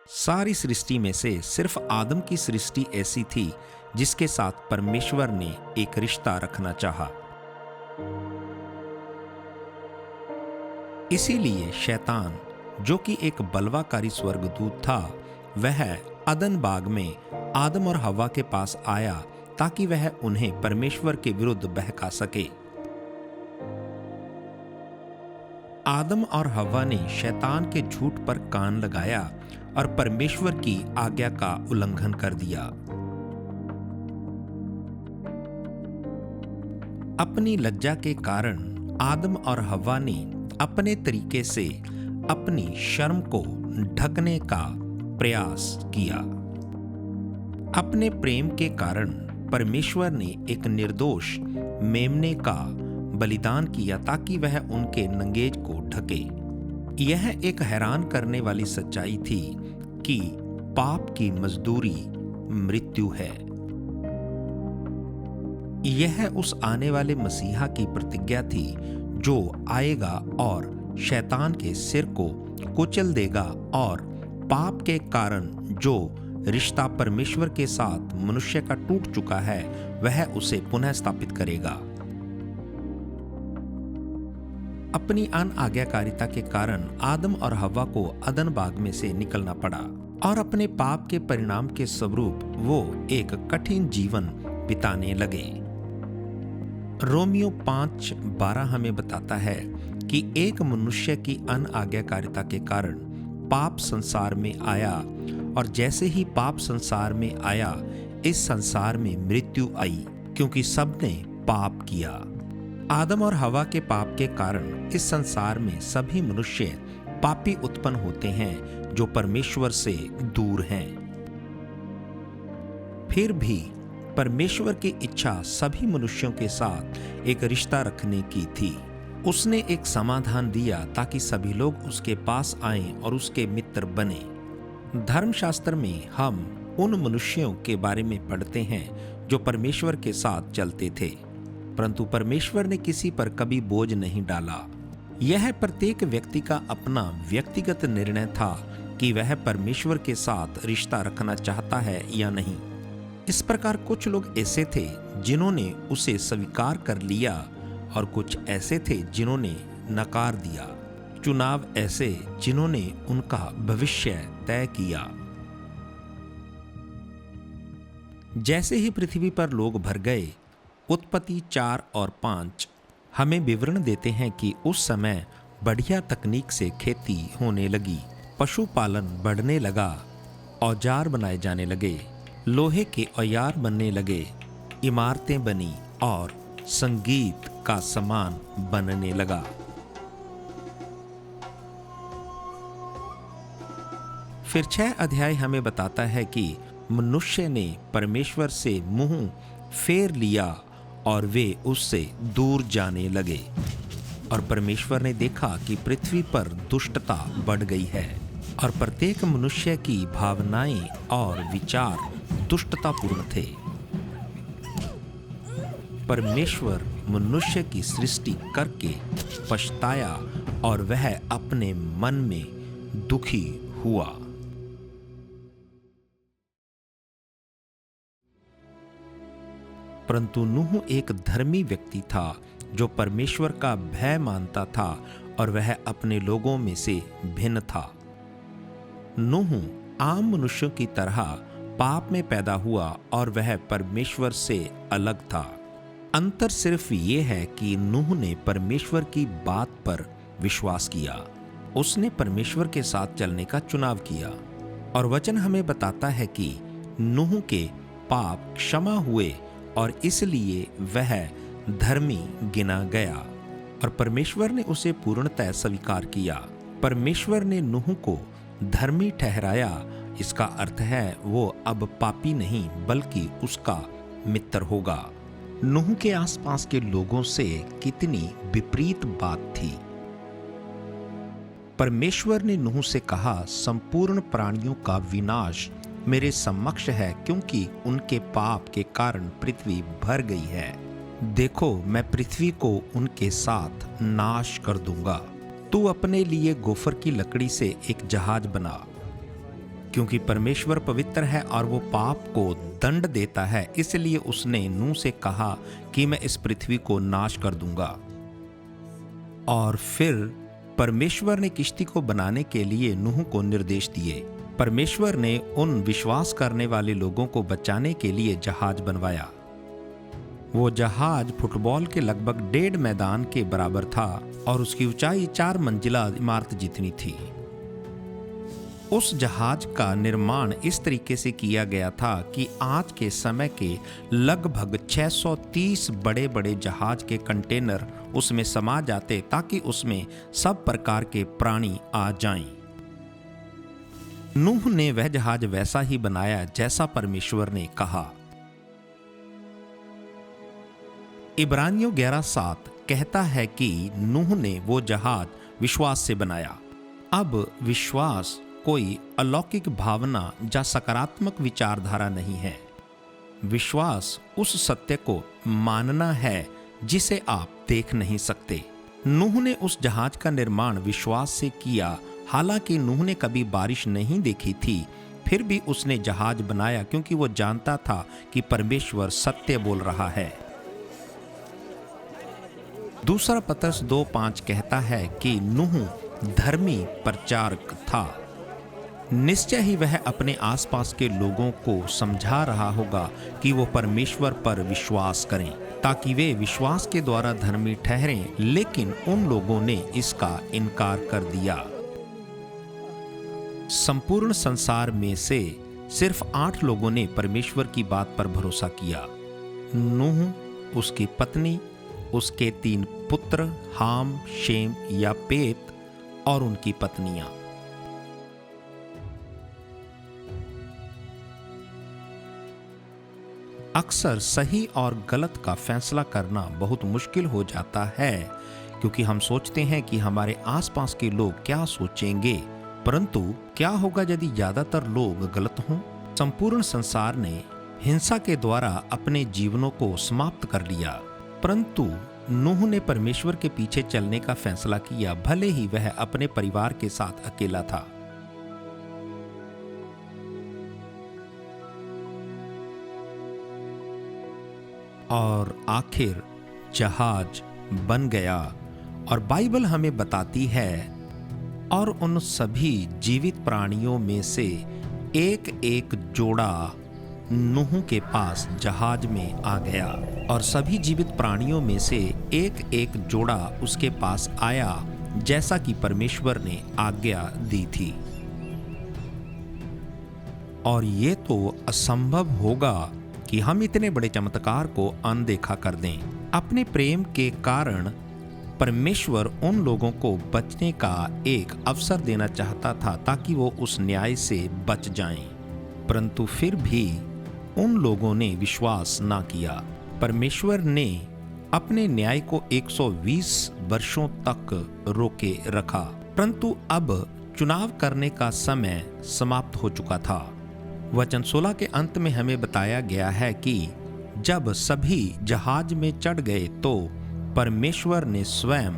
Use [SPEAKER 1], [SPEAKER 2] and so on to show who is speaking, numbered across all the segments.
[SPEAKER 1] सारी सृष्टि में से सिर्फ आदम की सृष्टि ऐसी थी जिसके साथ परमेश्वर ने एक रिश्ता रखना चाहा। इसीलिए शैतान, जो कि एक बलवाकारी स्वर्गदूत था, वह अदन बाग में आदम और हव्वा के पास आया ताकि वह उन्हें परमेश्वर के विरुद्ध बहका सके। आदम और हव्वा ने शैतान के झूठ पर कान लगाया और परमेश्वर की आज्ञा का उल्लंघन कर दिया। अपनी लज्जा के कारण आदम और हव्वा ने अपने तरीके से अपनी शर्म को ढकने का प्रयास किया। अपने प्रेम के कारण परमेश्वर ने एक निर्दोष मेमने का बलिदान किया ताकि वह उनके नंगेज को ढके। यह एक हैरान करने वाली सच्चाई थी कि पाप की मजदूरी मृत्यु है। यह उस आने वाले मसीहा की प्रतिज्ञा थी जो आएगा और शैतान के सिर को कुचल देगा और पाप के कारण जो रिश्ता परमेश्वर के साथ मनुष्य का टूट चुका है वह उसे पुनः स्थापित करेगा। अपनी अनाज्ञाकारिता के कारण आदम और हव्वा को अदन बाग में से निकलना पड़ा और अपने पाप के परिणाम के स्वरूप वो एक कठिन जीवन बिताने लगे। रोमियो 5:12 हमें बताता है कि एक मनुष्य की अनाज्ञाकारिता के कारण पाप संसार में आया और जैसे ही पाप संसार में आया, इस संसार में मृत्यु आई क्योंकि सबने पाप किया। आदम और हव्वा के पाप के कारण इस संसार में सभी मनुष्य पापी उत्पन्न होते हैं जो परमेश्वर से दूर हैं। फिर भी परमेश्वर की इच्छा सभी मनुष्यों के साथ एक रिश्ता रखने की थी। उसने एक समाधान दिया ताकि सभी लोग उसके पास आएं और उसके मित्र बने। धर्मशास्त्र में हम उन मनुष्यों के बारे में पढ़ते हैं जो परमेश्वर के साथ चलते थे, परंतु परमेश्वर ने किसी पर कभी बोझ नहीं डाला। यह प्रत्येक व्यक्ति का अपना व्यक्तिगत निर्णय था कि वह परमेश्वर के साथ रिश्ता रखना चाहता है या नहीं। इस प्रकार कुछ लोग ऐसे थे जिन्होंने उसे स्वीकार कर लिया और कुछ ऐसे थे जिन्होंने नकार दिया। चुनाव ऐसे जिन्होंने उनका भविष्य तय किया। जैसे ही पृथ्वी पर लोग भर गए, उत्पत्ति 4 और 5 हमें विवरण देते हैं कि उस समय बढ़िया तकनीक से खेती होने लगी, पशुपालन बढ़ने लगा, औजार बनाए जाने लगे, लोहे के औजार बनने लगे, इमारतें बनी और संगीत का सामान बनने लगा। फिर 6 अध्याय हमें बताता है कि मनुष्य ने परमेश्वर से मुंह फेर लिया और वे उससे दूर जाने लगे। और परमेश्वर ने देखा कि पृथ्वी पर दुष्टता बढ़ गई है और प्रत्येक मनुष्य की भावनाएं और विचार दुष्टतापूर्ण थे। परमेश्वर मनुष्य की सृष्टि करके पछताया और वह अपने मन में दुखी हुआ। परंतु नूह एक धर्मी व्यक्ति था जो परमेश्वर का भय मानता था और वह अपने लोगों में से भिन्न था। नूह आम मनुष्यों की तरह पाप में पैदा हुआ और वह परमेश्वर से अलग था। अंतर सिर्फ ये है कि नूह ने परमेश्वर की बात पर विश्वास किया। उसने परमेश्वर के साथ चलने का चुनाव किया और वचन हमें बताता है कि नूह के पाप क्षमा हुए और इसलिए वह धर्मी गिना गया और परमेश्वर ने उसे पूर्णतः स्वीकार किया। परमेश्वर ने नूह को धर्मी ठहराया। इसका अर्थ है वो अब पापी नहीं बल्कि उसका मित्र होगा। नूह के आसपास के लोगों से कितनी विपरीत बात थी। परमेश्वर ने नूह से कहा, संपूर्ण प्राणियों का विनाश मेरे समक्ष है क्योंकि उनके पाप के कारण पृथ्वी भर गई है। देखो, मैं पृथ्वी को उनके साथ नाश कर दूंगा। तू अपने लिए गोफर की लकड़ी से एक जहाज बना, क्योंकि परमेश्वर पवित्र है और वो पाप को दंड देता है, इसलिए उसने नूह से कहा कि मैं इस पृथ्वी को नाश कर दूंगा। और फिर परमेश्वर ने किश्ती को बनाने के लिए नूह को निर्देश दिए। परमेश्वर ने उन विश्वास करने वाले लोगों को बचाने के लिए जहाज बनवाया। वो जहाज फुटबॉल के लगभग 1.5 मैदान के बराबर था और उसकी ऊंचाई 4 मंजिला इमारत जितनी थी। उस जहाज का निर्माण इस तरीके से किया गया था कि आज के समय के लगभग 630 बड़े बड़े जहाज के कंटेनर उसमें समा जाते ताकि उसमें सब प्रकार के प्राणी आ जाएं। नूह ने वह जहाज वैसा ही बनाया जैसा परमेश्वर ने कहा। इब्रानियों 11:7 कहता है कि नूह ने वो जहाज विश्वास से बनाया। अब विश्वास कोई अलौकिक भावना या सकारात्मक विचारधारा नहीं है। विश्वास उस सत्य को मानना है जिसे आप देख नहीं सकते। नूह ने उस जहाज का निर्माण विश्वास से किया। हालांकि नूह ने कभी बारिश नहीं देखी थी, फिर भी उसने जहाज बनाया क्योंकि वो जानता था कि परमेश्वर सत्य बोल रहा है। दूसरा पतरस 2:5 कहता है कि नूह धर्मी प्रचारक था। निश्चय ही वह अपने आसपास के लोगों को समझा रहा होगा कि वो परमेश्वर पर विश्वास करें ताकि वे विश्वास के द्वारा धर्मी ठहरें, लेकिन उन लोगों ने इसका इनकार कर दिया। संपूर्ण संसार में से सिर्फ 8 लोगों ने परमेश्वर की बात पर भरोसा किया। नूह, उसकी पत्नी, उसके 3 पुत्र हाम, शेम, यापेत और उनकी पत्नियां। अक्सर सही और गलत का फैसला करना बहुत मुश्किल हो जाता है क्योंकि हम सोचते हैं कि हमारे आसपास के लोग क्या सोचेंगे, परंतु क्या होगा यदि ज्यादातर लोग गलत हों? संपूर्ण संसार ने हिंसा के द्वारा अपने जीवनों को समाप्त कर लिया, परंतु नूह ने परमेश्वर के पीछे चलने का फैसला किया, भले ही वह अपने परिवार के साथ अकेला था। और आखिर जहाज बन गया और बाइबल हमें बताती है और उन सभी जीवित प्राणियों में से एक एक जोड़ा नूह के पास जहाज में आ गया और सभी जीवित प्राणियों में से एक एक जोड़ा उसके पास आया जैसा कि परमेश्वर ने आज्ञा दी थी। और ये तो असंभव होगा कि हम इतने बड़े चमत्कार को अनदेखा कर दें। अपने प्रेम के कारण परमेश्वर उन लोगों को बचने का एक अवसर देना चाहता था ताकि वो उस न्याय से बच जाएं, परंतु फिर भी उन लोगों ने विश्वास ना किया। परमेश्वर ने अपने न्याय को 120 वर्षों तक रोके रखा, परंतु अब चुनाव करने का समय समाप्त हो चुका था। वचन 16 के अंत में हमें बताया गया है कि जब सभी जहाज में चढ़ गए तो परमेश्वर ने स्वयं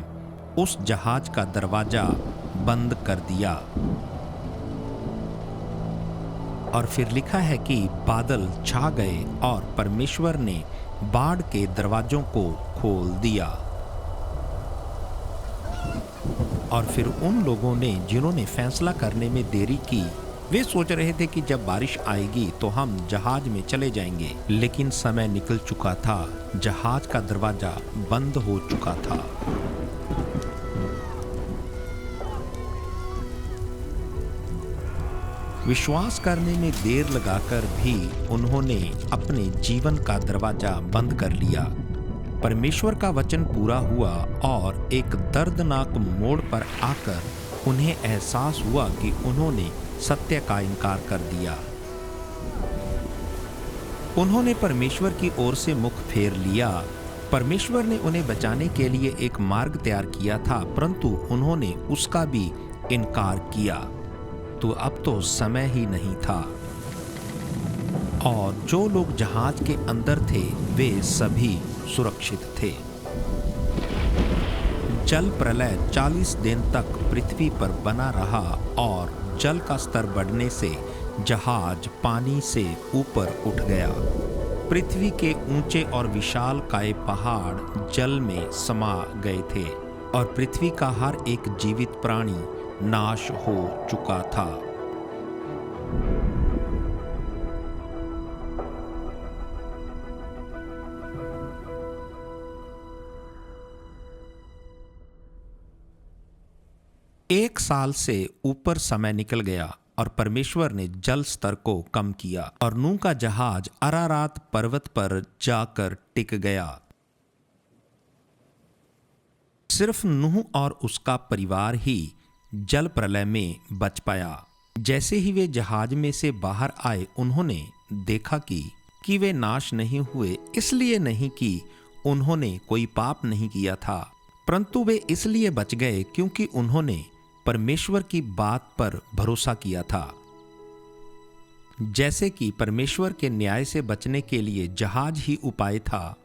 [SPEAKER 1] उस जहाज का दरवाजा बंद कर दिया। और फिर लिखा है कि बादल छा गए और परमेश्वर ने बाढ़ के दरवाजों को खोल दिया। और फिर उन लोगों ने जिन्होंने फैसला करने में देरी की, वे सोच रहे थे कि जब बारिश आएगी तो हम जहाज में चले जाएंगे, लेकिन समय निकल चुका था, जहाज का दरवाजा बंद हो चुका था। विश्वास करने में देर लगाकर भी उन्होंने अपने जीवन का दरवाजा बंद कर लिया। परमेश्वर का वचन पूरा हुआ और एक दर्दनाक मोड़ पर आकर उन्हें एहसास हुआ कि उन्होंने सत्य का इनकार कर दिया। उन्होंने परमेश्वर की ओर से मुख फेर लिया। परमेश्वर ने उन्हें बचाने के लिए एक मार्ग तैयार किया था, परंतु उन्होंने उसका भी इनकार किया। तो अब तो समय ही नहीं था और जो लोग जहाज के अंदर थे वे सभी सुरक्षित थे। जल प्रलय 40 दिन तक पृथ्वी पर बना रहा और जल का स्तर बढ़ने से जहाज पानी से ऊपर उठ गया। पृथ्वी के ऊंचे और विशालकाय पहाड़ जल में समा गए थे और पृथ्वी का हर एक जीवित प्राणी नाश हो चुका था। एक साल से ऊपर समय निकल गया और परमेश्वर ने जल स्तर को कम किया और नूह का जहाज अरारात पर्वत पर जाकर टिक गया। सिर्फ नूह और उसका परिवार ही जल प्रलय में बच पाया। जैसे ही वे जहाज में से बाहर आए, उन्होंने देखा कि वे नाश नहीं हुए, इसलिए नहीं कि उन्होंने कोई पाप नहीं किया था, परंतु वे इसलिए बच गए क्योंकि उन्होंने परमेश्वर की बात पर भरोसा किया था। जैसे कि परमेश्वर के न्याय से बचने के लिए जहाज ही उपाय था,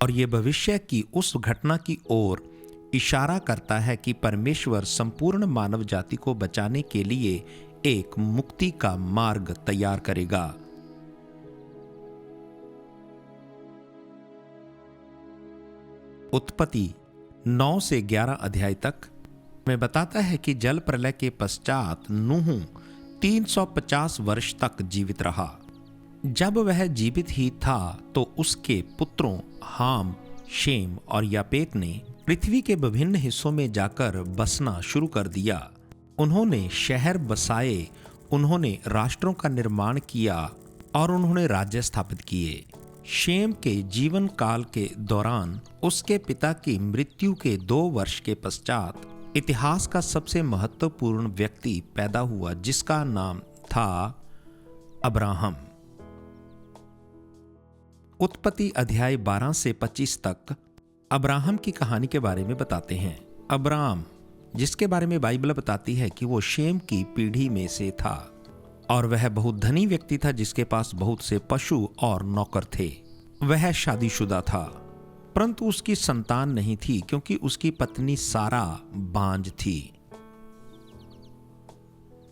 [SPEAKER 1] और ये भविष्य की उस घटना की ओर इशारा करता है कि परमेश्वर संपूर्ण मानव जाति को बचाने के लिए एक मुक्ति का मार्ग तैयार करेगा। उत्पत्ति 9 से 11 अध्याय तक में बताता है कि जल प्रलय के पश्चात नूह 350 वर्ष तक जीवित रहा। जब वह जीवित ही था तो उसके पुत्रों हाम, शेम और यापेत ने पृथ्वी के विभिन्न हिस्सों में जाकर बसना शुरू कर दिया। उन्होंने शहर बसाए, उन्होंने राष्ट्रों का निर्माण किया और उन्होंने राज्य स्थापित किए। शेम के जीवन काल के दौरान उसके पिता की मृत्यु के 2 वर्ष के पश्चात इतिहास का सबसे महत्वपूर्ण व्यक्ति पैदा हुआ, जिसका नाम था अब्राहम। उत्पत्ति अध्याय 12 से 25 तक अब्राहम की कहानी के बारे में बताते हैं। अब्राहम, जिसके बारे में बाइबल बताती है कि वो शेम की पीढ़ी में से था और वह बहुत धनी व्यक्ति था, जिसके पास बहुत से पशु और नौकर थे। वह शादीशुदा था, परंतु उसकी संतान नहीं थी क्योंकि उसकी पत्नी सारा बांझ थी।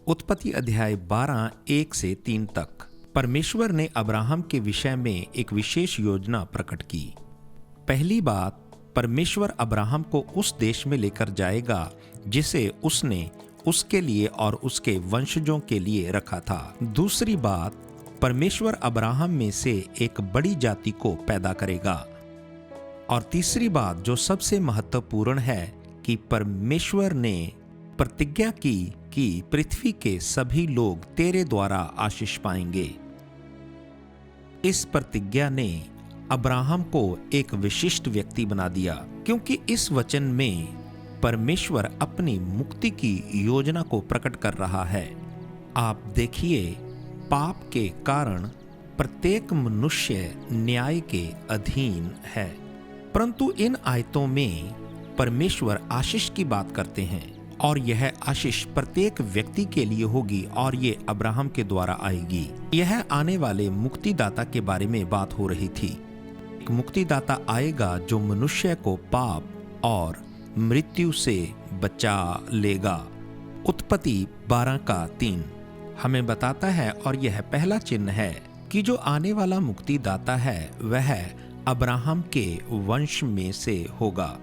[SPEAKER 1] उत्पत्ति अध्याय 12 1 से 3 तक परमेश्वर ने अब्राहम के विषय में एक विशेष योजना प्रकट की। पहली बात, परमेश्वर अब्राहम को उस देश में लेकर जाएगा जिसे उसने उसके लिए और उसके वंशजों के लिए रखा था। दूसरी बात, परमेश्वर अब्राहम में से एक बड़ी जाति को पैदा करेगा। और तीसरी बात जो सबसे महत्वपूर्ण है कि परमेश्वर ने प्रतिज्ञा की कि पृथ्वी के सभी लोग तेरे द्वारा आशीष पाएंगे। इस प्रतिज्ञा ने अब्राहम को एक विशिष्ट व्यक्ति बना दिया, क्योंकि इस वचन में परमेश्वर अपनी मुक्ति की योजना को प्रकट कर रहा है। आप देखिए, पाप के कारण प्रत्येक मनुष्य न्याय के अधीन है, परंतु इन आयतों में परमेश्वर आशीष की बात करते हैं और यह आशीष प्रत्येक व्यक्ति के लिए होगी और ये अब्राहम के द्वारा आएगी। यह आने वाले मुक्तिदाता के बारे में बात हो रही थी। एक मुक्तिदाता आएगा जो मनुष्य को पाप और मृत्यु से बचा लेगा। उत्पत्ति 12 का 3 हमें बताता है, और यह पहला चिन्ह है कि जो आने वाला मुक्तिदाता है वह अब्राहम के वंश में से होगा।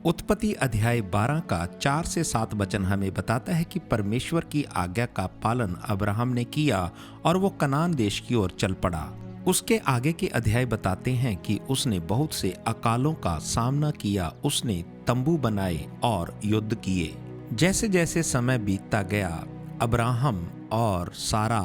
[SPEAKER 1] उत्पत्ति अध्याय 12 का 4 से 7 वचन हमें बताता है कि परमेश्वर की आज्ञा का पालन अब्राहम ने किया और वो कनान देश की ओर चल पड़ा। उसके आगे के अध्याय बताते हैं कि उसने बहुत से अकालों का सामना किया, उसने तंबू बनाए और युद्ध किए। जैसे जैसे समय बीतता गया, अब्राहम और सारा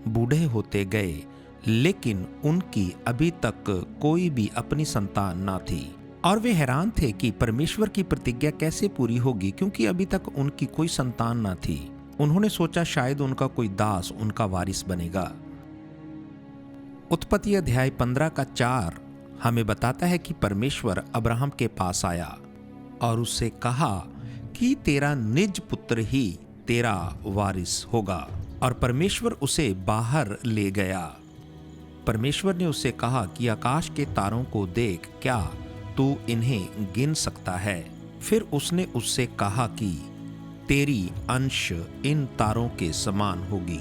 [SPEAKER 1] बूढ़े होते गए, लेकिन उनकी अभी तक कोई भी अपनी संतान ना थी और वे हैरान थे कि परमेश्वर की प्रतिज्ञा कैसे पूरी होगी, क्योंकि अभी तक उनकी कोई संतान ना थी। उन्होंने सोचा शायद उनका कोई दास उनका वारिस बनेगा। उत्पत्ति अध्याय 15 का 4 हमें बताता है कि परमेश्वर अब्राहम के पास आया और उससे कहा कि तेरा निज पुत्र ही तेरा वारिस होगा, और परमेश्वर उसे बाहर ले गया। परमेश्वर ने उससे कहा कि आकाश के तारों को देख, क्या तू इन्हें गिन सकता है? फिर उसने उससे कहा कि तेरी अंश इन तारों के समान होगी।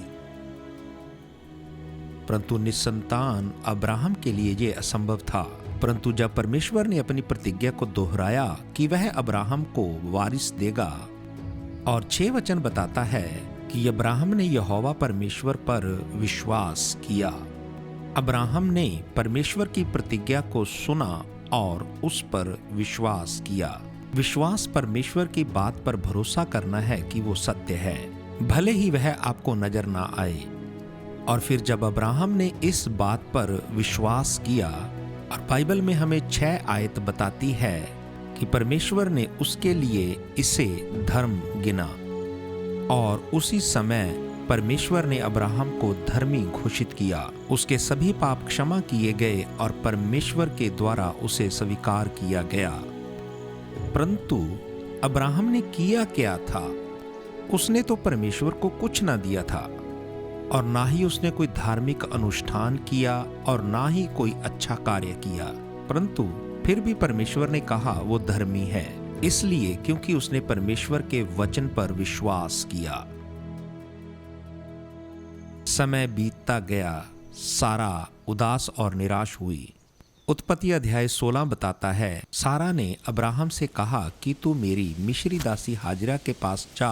[SPEAKER 1] परंतु निसंतान अब्राहम के लिए यह असंभव था। परंतु जब परमेश्वर ने अपनी प्रतिज्ञा को दोहराया कि वह अब्राहम को वारिस देगा, और 6 वचन बताता है कि अब्राहम ने यहोवा परमेश्वर पर विश्वास किया। अब्राहम ने परमेश्वर की प्रतिज्ञा को सुना और उस पर विश्वास किया। विश्वास परमेश्वर की बात पर भरोसा करना है कि वो सत्य है, भले ही वह आपको नजर ना आए। और फिर जब अब्राहम ने इस बात पर विश्वास किया, और बाइबल में हमें 6 आयत बताती है कि परमेश्वर ने उसके लिए इसे धर्म गिना, और उसी समय परमेश्वर ने अब्राहम को धर्मी घोषित किया। उसके सभी पाप क्षमा किए गए और परमेश्वर के द्वारा उसे स्वीकार किया गया। परंतु अब्राहम ने किया क्या था? उसने तो परमेश्वर को कुछ ना दिया था, और ना ही उसने कोई धार्मिक अनुष्ठान किया और ना ही कोई अच्छा कार्य किया। परंतु फिर भी परमेश्वर ने कहा वो धर्मी है, इसलिए क्योंकि उसने परमेश्वर के वचन पर विश्वास किया। समय बीतता गया, सारा उदास और निराश हुई। उत्पत्ति अध्याय 16 बताता है, सारा ने अब्राहम से कहा कि तू मेरी मिस्री दासी हाजिरा के पास जा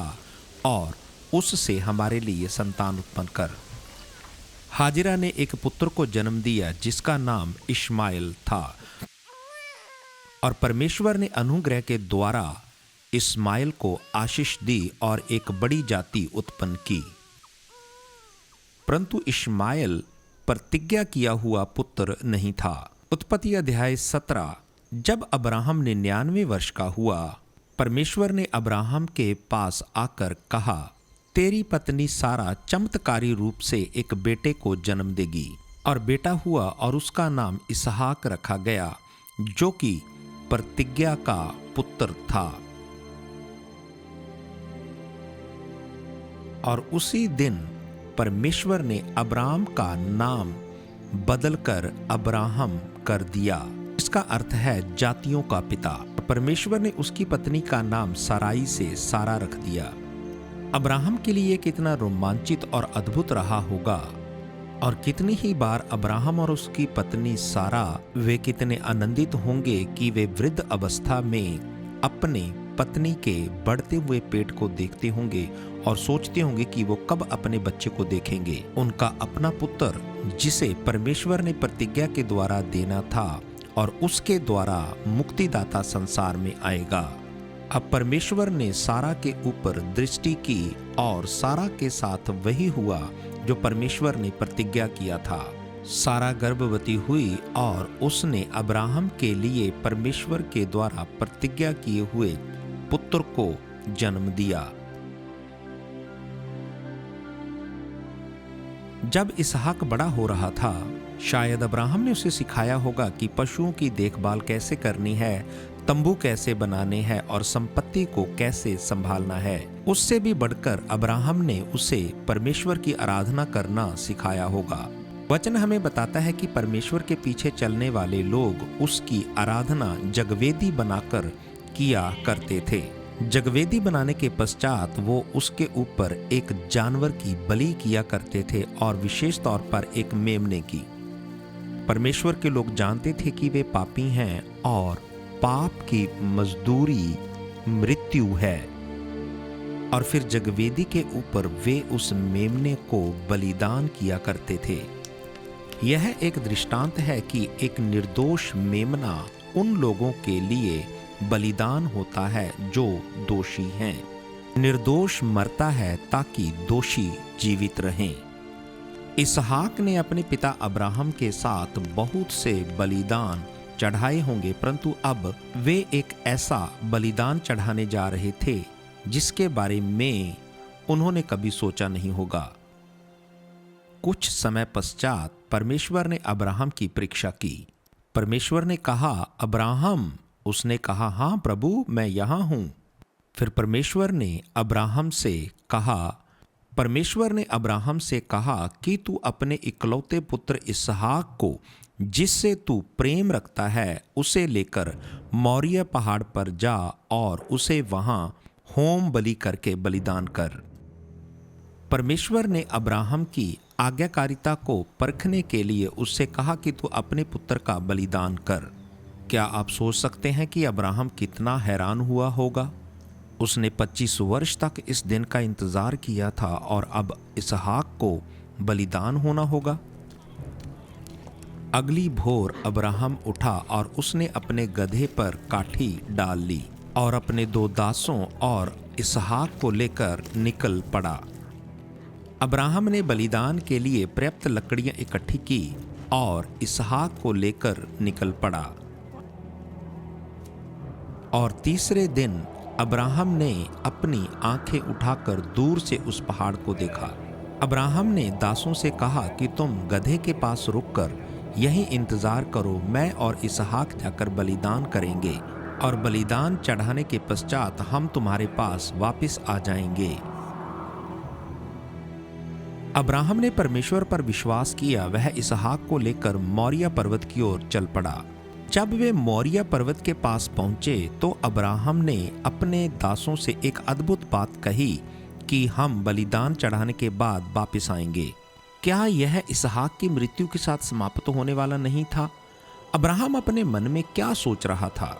[SPEAKER 1] और उससे हमारे लिए संतान उत्पन्न कर। हाजिरा ने एक पुत्र को जन्म दिया जिसका नाम इश्माएल था, और परमेश्वर ने अनुग्रह के द्वारा इस्माइल को आशीष दी और एक बड़ी जाति उत्पन्न की। परंतु इश्माएल प्रतिज्ञा किया हुआ पुत्र नहीं था। उत्पत्ति अध्याय 17। जब अब्राहम 99 वर्ष का हुआ, परमेश्वर ने अब्राहम के पास आकर कहा, तेरी पत्नी सारा चमत्कारी रूप से एक बेटे को जन्म देगी। और बेटा हुआ और उसका नाम इसहाक रखा गया, जो कि प्रतिज्ञा का पुत्र था। और उसी दिन परमेश्वर ने अब्राहम का नाम बदलकर अब्राहम कर दिया। इसका अर्थ है जातियों का पिता। परमेश्वर ने उसकी पत्नी का नाम साराई से सारा रख दिया। अब्राहम के लिए कितना रोमांचित और अद्भुत रहा होगा, और कितनी ही बार अब्राहम और उसकी पत्नी सारा वे कितने आनंदित होंगे कि वे वृद्ध अवस्था में अपने पत्नी के बढ़ते हुए पेट को देखते होंगे और सोचते होंगे कि वो कब अपने बच्चे को देखेंगे। उनका अपना पुत्र जिसे परमेश्वर ने प्रतिज्ञा के द्वारा देना था और उसके द्वारा मुक्तिदाता संसार में आएगा। अब परमेश्वर ने सारा के ऊपर दृष्टि की और सारा के साथ वही हुआ जो परमेश्वर ने प्रतिज्ञा किया था। सारा गर्भवती हुई और उसने अब्राहम के लिए परमेश्वर के द्वारा प्रतिज्ञा किए हुए पुत्र को जन्म दिया। जब इसहाक बड़ा हो रहा था, शायद अब्राहम ने उसे सिखाया होगा कि पशुओं की देखभाल कैसे करनी है, तंबू कैसे बनाने हैं और संपत्ति को कैसे संभालना है। उससे भी बढ़कर अब्राहम ने उसे परमेश्वर की आराधना करना सिखाया होगा। वचन हमें बताता है कि परमेश्वर के पीछे चलने वाले लोग उसकी आराधना जगवेदी बनाकर किया करते थे। जगवेदी बनाने के पश्चात वो उसके ऊपर एक जानवर की बलि किया करते थे, और विशेष तौर पर एक मेमने की। परमेश्वर के लोग जानते थे कि वे पापी हैं और पाप की मजदूरी मृत्यु है, और फिर जगवेदी के ऊपर वे उस मेमने को बलिदान किया करते थे। यह एक दृष्टांत है कि एक निर्दोष मेमना उन लोगों के लिए बलिदान होता है जो दोषी हैं। निर्दोष मरता है ताकि दोषी जीवित रहें। इसहाक ने अपने पिता अब्राहम के साथ बहुत से बलिदान चढ़ाए होंगे, परंतु अब वे एक ऐसा बलिदान चढ़ाने जा रहे थे जिसके बारे में उन्होंने कभी सोचा नहीं होगा। कुछ समय पश्चात परमेश्वर ने अब्राहम की परीक्षा की। परमेश्वर ने कहा, अब्राहम। उसने कहा, हाँ प्रभु, मैं यहाँ हूँ। फिर परमेश्वर ने अब्राहम से कहा कि तू अपने इकलौते पुत्र इसहाक को, जिससे तू प्रेम रखता है, उसे लेकर मोरिया पहाड़ पर जा और उसे वहाँ होम बलि करके बलिदान कर। परमेश्वर ने अब्राहम की आज्ञाकारिता को परखने के लिए उससे कहा कि तू अपने पुत्र का बलिदान कर। क्या आप सोच सकते हैं कि अब्राहम कितना हैरान हुआ होगा? उसने 25 वर्ष तक इस दिन का इंतजार किया था और अब इसहाक को बलिदान होना होगा। अगली भोर अब्राहम उठा और उसने अपने गधे पर काठी डाल ली और अपने 2 दासों और इसहाक को लेकर निकल पड़ा। अब्राहम ने बलिदान के लिए पर्याप्त लकड़ियां इकट्ठी की और इसहाक को लेकर निकल पड़ा। और तीसरे दिन अब्राहम ने अपनी आंखें उठाकर दूर से उस पहाड़ को देखा। अब्राहम ने दासों से कहा कि तुम गधे के पास रुककर यहीं इंतजार करो, मैं और इसहाक जाकर बलिदान करेंगे और बलिदान चढ़ाने के पश्चात हम तुम्हारे पास वापस आ जाएंगे। अब्राहम ने परमेश्वर पर विश्वास किया। वह इसहाक को लेकर मोरिया पर्वत की ओर चल पड़ा। जब वे मोरिया पर्वत के पास पहुंचे तो अब्राहम ने अपने दासों से एक अद्भुत बात कही कि हम बलिदान चढ़ाने के बाद वापस आएंगे। क्या यह इसहाक की मृत्यु के साथ समाप्त होने वाला नहीं था? अब्राहम अपने मन में क्या सोच रहा था?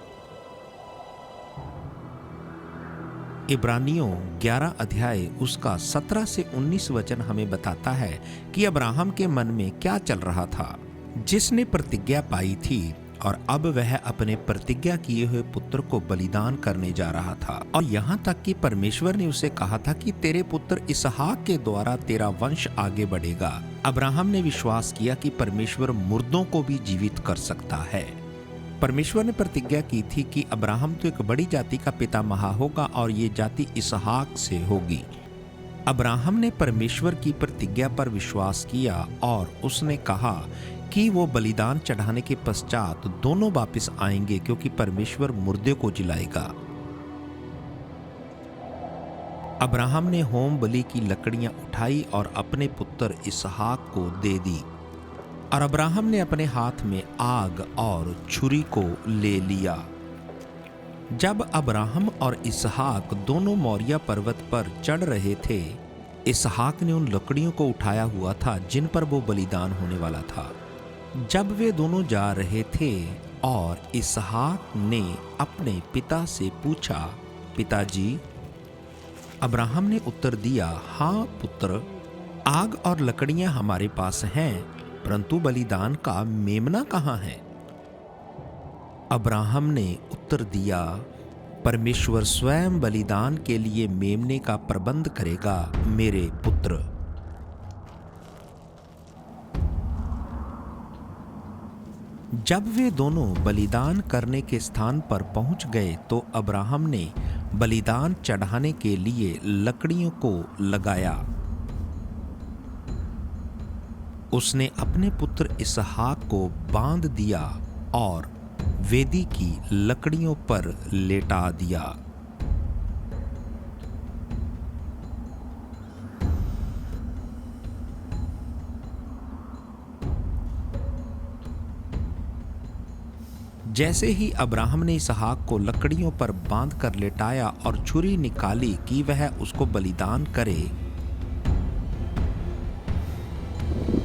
[SPEAKER 1] इब्रानियों 11 अध्याय उसका 17 से 19 वचन हमें बताता है कि अब्राहम के मन में क्या चल रहा था। जिसने प्रतिज्ञा पाई थी और अब वह अपने प्रतिज्ञा किए हुए पुत्र को बलिदान करने जा रहा था, और यहाँ तक कि परमेश्वर ने उसे कहा था कि तेरे पुत्र इसहाक के द्वारा तेरा वंश आगे बढ़ेगा। अब्राहम ने विश्वास किया कि परमेश्वर मुर्दों को भी जीवित कर सकता है। परमेश्वर ने प्रतिज्ञा की थी कि अब्राहम तो एक बड़ी जाति का पितामह होगा और ये जाति इसहाक से होगी। अब्राहम ने परमेश्वर की प्रतिज्ञा पर विश्वास किया और उसने कहा कि वो बलिदान चढ़ाने के पश्चात दोनों वापस आएंगे, क्योंकि परमेश्वर मुर्दे को जिलाएगा। अब्राहम ने होम बलि की लकड़ियां उठाई और अपने पुत्र इसहाक को दे दी, और अब्राहम ने अपने हाथ में आग और छुरी को ले लिया। जब अब्राहम और इसहाक दोनों मोरिया पर्वत पर चढ़ रहे थे, इसहाक ने उन लकड़ियों को उठाया हुआ था जिन पर वो बलिदान होने वाला था। जब वे दोनों जा रहे थे और इसहाक ने अपने पिता से पूछा, पिताजी? अब्राहम ने उत्तर दिया, हाँ पुत्र, आग और लकड़ियां हमारे पास हैं, परंतु बलिदान का मेमना कहाँ है? अब्राहम ने उत्तर दिया, परमेश्वर स्वयं बलिदान के लिए मेमने का प्रबंध करेगा मेरे पुत्र। जब वे दोनों बलिदान करने के स्थान पर पहुंच गए तो अब्राहम ने बलिदान चढ़ाने के लिए लकड़ियों को लगाया। उसने अपने पुत्र इसहाक को बांध दिया और वेदी की लकड़ियों पर लेटा दिया। जैसे ही अब्राहम ने इसहाक को लकड़ियों पर बांधकर लेटाया और छुरी निकाली कि वह उसको बलिदान करे,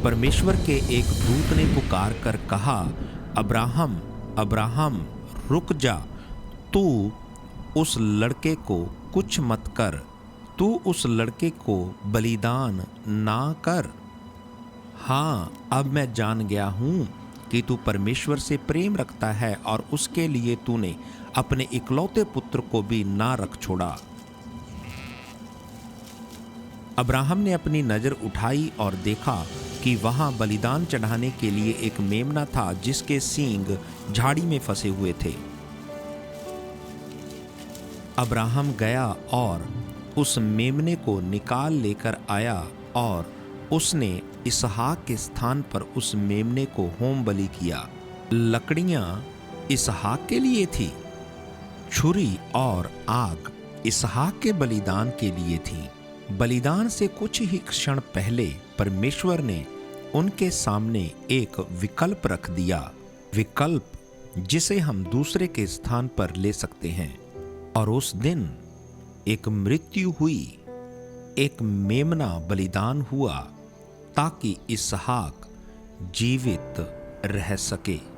[SPEAKER 1] परमेश्वर के एक दूत ने पुकार कर कहा, अब्राहम, अब्राहम, रुक जा, तू उस लड़के को कुछ मत कर, तू उस लड़के को बलिदान ना कर। हाँ, अब मैं जान गया हूं कि तू परमेश्वर से प्रेम रखता है और उसके लिए तूने अपने इकलौते पुत्र को भी ना रख छोड़ा। अब्राहम ने अपनी नजर उठाई और देखा कि वहां बलिदान चढ़ाने के लिए एक मेमना था जिसके सींग झाड़ी में फंसे हुए थे। अब्राहम गया और उस मेमने को निकाल लेकर आया और उसने इसहाक के स्थान पर उस मेमने को होम बलि किया। लकड़ियां इसहाक के लिए थी, छुरी और आग इसहाक के बलिदान के लिए थी। बलिदान से कुछ ही क्षण पहले परमेश्वर ने उनके सामने एक विकल्प रख दिया, विकल्प जिसे हम दूसरे के स्थान पर ले सकते हैं। और उस दिन एक मृत्यु हुई, एक मेमना बलिदान हुआ ताकि इसहाक जीवित रह सके।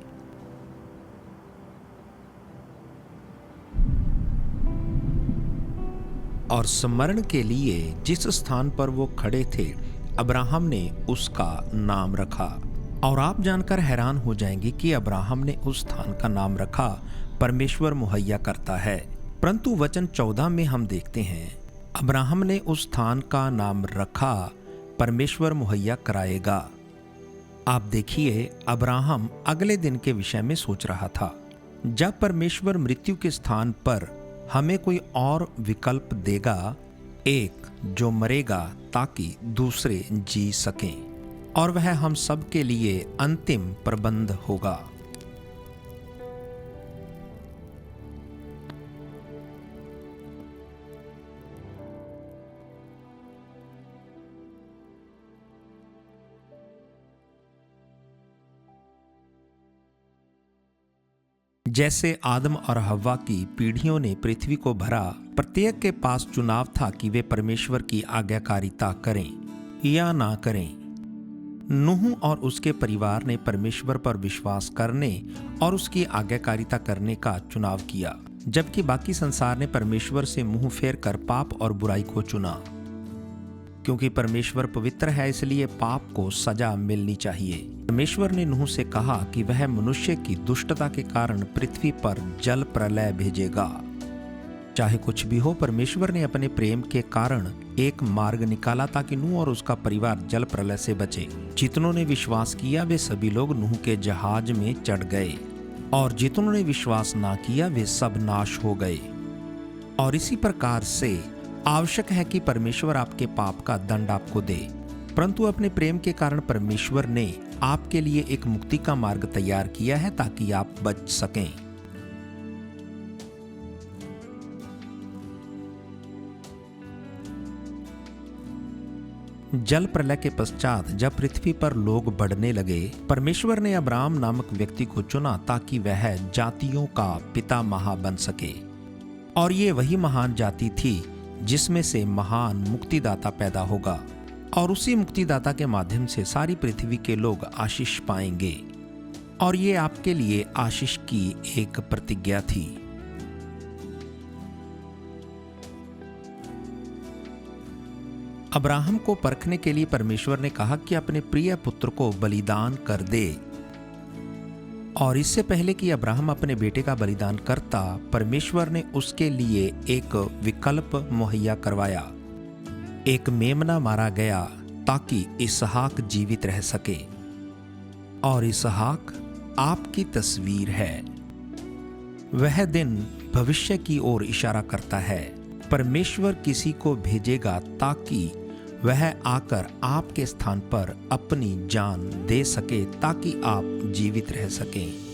[SPEAKER 1] और स्मरण के लिए जिस स्थान पर वो खड़े थे, अब्राहम ने उसका नाम रखा। और आप जानकर हैरान हो जाएंगे कि अब्राहम ने उस स्थान का नाम रखा परमेश्वर मुहैया करता है। परंतु वचन 14 में हम देखते हैं अब्राहम ने उस स्थान का नाम रखा परमेश्वर मुहैया कराएगा। आप देखिए, अब्राहम अगले दिन के विषय में सोच रहा था, जब परमेश्वर मृत्यु के स्थान पर हमें कोई और विकल्प देगा, एक जो मरेगा ताकि दूसरे जी सकें, और वह हम सब के लिए अंतिम प्रबंध होगा। जैसे आदम और हव्वा की पीढ़ियों ने पृथ्वी को भरा, प्रत्येक के पास चुनाव था कि वे परमेश्वर की आज्ञाकारिता करें या ना करें। नूह और उसके परिवार ने परमेश्वर पर विश्वास करने और उसकी आज्ञाकारिता करने का चुनाव किया, जबकि बाकी संसार ने परमेश्वर से मुंह फेर कर पाप और बुराई को चुना। क्योंकि परमेश्वर पवित्र है, इसलिए पाप को सजा मिलनी चाहिए। परमेश्वर ने नूह से कहा कि वह मनुष्य की दुष्टता के कारण पृथ्वी पर जल प्रलय भेजेगा। चाहे कुछ भी हो, परमेश्वर ने अपने प्रेम के कारण एक मार्ग निकाला ताकि नूह और उसका परिवार जल प्रलय से बचे। जितनों ने विश्वास किया वे सभी लोग नूह के जहाज में चढ़ गए, और जितनों ने विश्वास ना किया वे सब नाश हो गए। और इसी प्रकार से आवश्यक है कि परमेश्वर आपके पाप का दंड आपको दे, परंतु अपने प्रेम के कारण परमेश्वर ने आपके लिए एक मुक्ति का मार्ग तैयार किया है ताकि आप बच सकें। जल प्रलय के पश्चात जब पृथ्वी पर लोग बढ़ने लगे, परमेश्वर ने अब्राहम नामक व्यक्ति को चुना ताकि वह जातियों का पितामह बन सके। और ये वही महान जाति थी जिसमें से महान मुक्तिदाता पैदा होगा, और उसी मुक्तिदाता के माध्यम से सारी पृथ्वी के लोग आशीष पाएंगे। और ये आपके लिए आशीष की एक प्रतिज्ञा थी। अब्राहम को परखने के लिए परमेश्वर ने कहा कि अपने प्रिय पुत्र को बलिदान कर दे। और इससे पहले कि अब्राहम अपने बेटे का बलिदान करता, परमेश्वर ने उसके लिए एक विकल्प मुहैया करवाया। एक मेमना मारा गया ताकि इसहाक जीवित रह सके। और इसहाक आपकी तस्वीर है। वह दिन भविष्य की ओर इशारा करता है। परमेश्वर किसी को भेजेगा ताकि वह आकर आपके स्थान पर अपनी जान दे सके ताकि आप जीवित रह सकें।